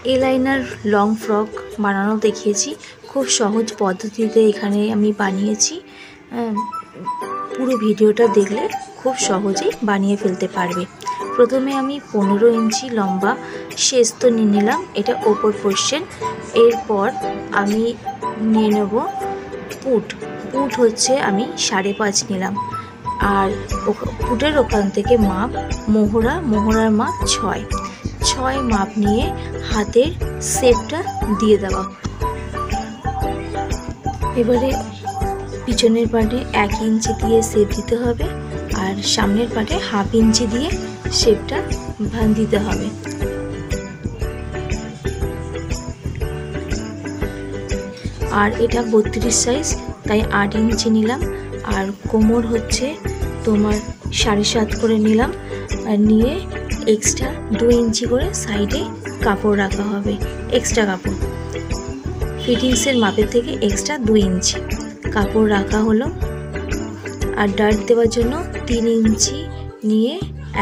এলাইনার long frock বানানো দেখিয়েছি, খুব সহজ পদ্ধতিতে এখানে আমি বানিয়েছি। পুরো ভিডিওটা দেখলে খুব সহজেই বানিয়ে ফেলতে পারবে। প্রথমে আমি 15 ইঞ্চি লম্বা শেস্ত নিয়ে নিলাম, এটা ওপর পোর্শন। এরপর আমি নিয়ে নেব পুট হচ্ছে আমি 5.5 নিলাম। আর পুটের ওখান থেকে মাপ মোহরার মাপ 6 মাপ নিয়ে হাতের শেপটা দিয়ে দেওয়া। এবারে পিছনের পাটে 1 ইঞ্চি দিয়ে শেপ দিতে হবে, আর সামনের পাটে 1/2 ইঞ্চি দিয়ে শেপটা দিতে হবে। আর এটা 32 সাইজ, তাই 8 ইঞ্চি নিলাম। আর কোমর হচ্ছে তোমার 7.5 করে নিলাম, আর নিয়ে এক্সট্রা 2 ইঞ্চি করে সাইডে কাপড় রাখা হবে, এক্সট্রা কাপড় ফিটিংসের মাপের থেকে এক্সট্রা 2 ইঞ্চি কাপড় রাখা হলো। আর ডার্ট দেওয়ার জন্য 3 ইঞ্চি নিয়ে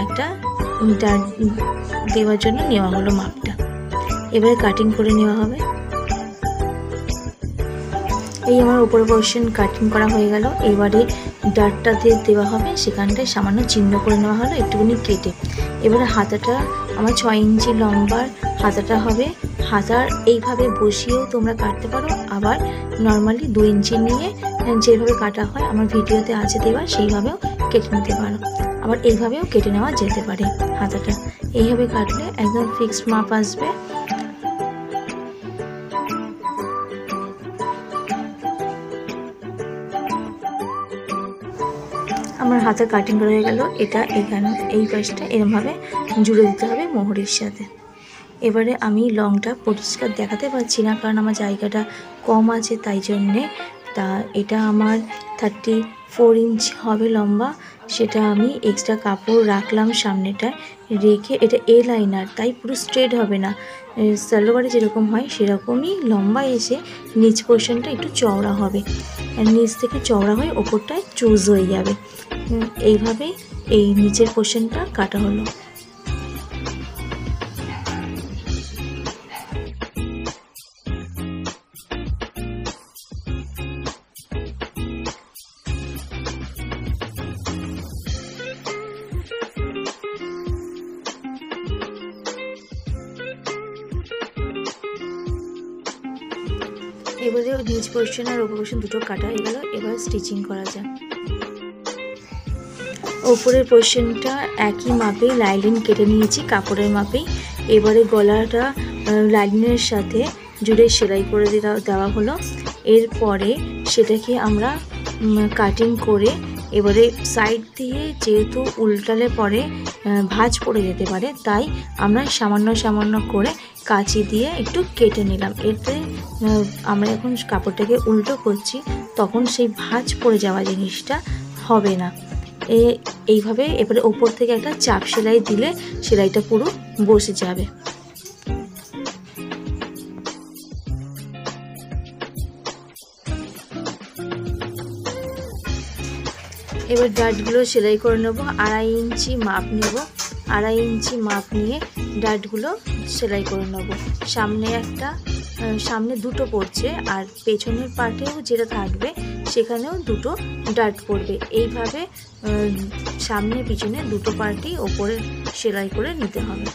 একটা ডার্ট দেওয়ার জন্য নেওয়া হলো মাপটা। এবারে কাটিং করে নেওয়া হবে। এই আমার উপর পোর্শন কাটিং করা হয়ে গেল। এবারে ডার্টটা দেওয়া হবে, সেখানটায় সামান্য চিহ্ন করে নেওয়া হলো একটুখানি কেটে। এবারে হাতাটা আমার 6 ইঞ্চি লম্বার হাতাটা হবে। হাতা এইভাবে বসিয়েও তোমরা কাটতে পারো, আবার নর্মালি 2 ইঞ্চি নিয়ে যেভাবে কাটা হয় আমার ভিডিওতে আছে দেওয়া, সেইভাবেও কেটে নিতে পারো। আবার এইভাবেও কেটে নেওয়া যেতে পারে। হাতাটা এইভাবে কাটলে একদম ফিক্সড মাপ আসবে। আমার হাতে কাটিং করা হয়ে গেল। এটা এখানে এই পাশটা এরমভাবে জুড়ে দিতে হবে মোহরের সাথে। এবারে আমি লংটা পরিষ্কার দেখাতে পারছি না, কারণ আমার জায়গাটা কম আছে, তাই জন্যে। তা এটা আমার 34 ইঞ্চ হবে লম্বা, সেটা আমি এক্সট্রা কাপড় রাখলাম সামনেটায় রেখে। এটা এ লাইনার, তাই পুরো স্ট্রেট হবে না, সালোয়ারে যেরকম হয় সেরকমই লম্বা এসে নিচ পোর্শনটা একটু চওড়া হবে, নিচ থেকে চওড়া হয়ে ওপরটায় চুজ হয়ে যাবে। এইভাবেই এই নিচের পোর্শনটা কাটা হলো। এবারে নিচ পোর্শন আর উপর পোর্শন দুটো কাটা হয়ে গেল। এবার স্টিচিং করা যায়। ওপরের পোর্শনটা একই মাপে লাইলিন কেটে নিয়েছি কাপড়ের মাপেই। এবারে গলাটা লাইলিনের সাথে জুড়ে সেলাই করে দেওয়া হলো। এরপরে সেটাকে আমরা কাটিং করে এবারে সাইড দিয়ে, যেহেতু উল্টালে পরে ভাঁজ পড়ে যেতে পারে, তাই আমরা সামান্য করে কাঁচি দিয়ে একটু কেটে নিলাম। এতে আমরা এখন কাপড়টাকে উল্টো করছি, তখন সেই ভাঁজ পড়ে যাওয়া জিনিসটা হবে না। এইভাবে এবারে ওপর থেকে একটা চাপ সেলাই দিলে সেলাইটা পুরো বসে যাবে। এবার ডার্টগুলো সেলাই করে নেবো। 2.5 ইঞ্চি মাপ নেব, 2.5 ইঞ্চি মাপ নিয়ে ডার্টগুলো সেলাই করে নেব। সামনে দুটো পড়ছে, আর পেছনের পার্টেও যেটা থাকবে সেখানেও দুটো ডার্ট পড়বে। এইভাবে সামনে পিছনে দুটো পার্টই ওপরে সেলাই করে নিতে হবে।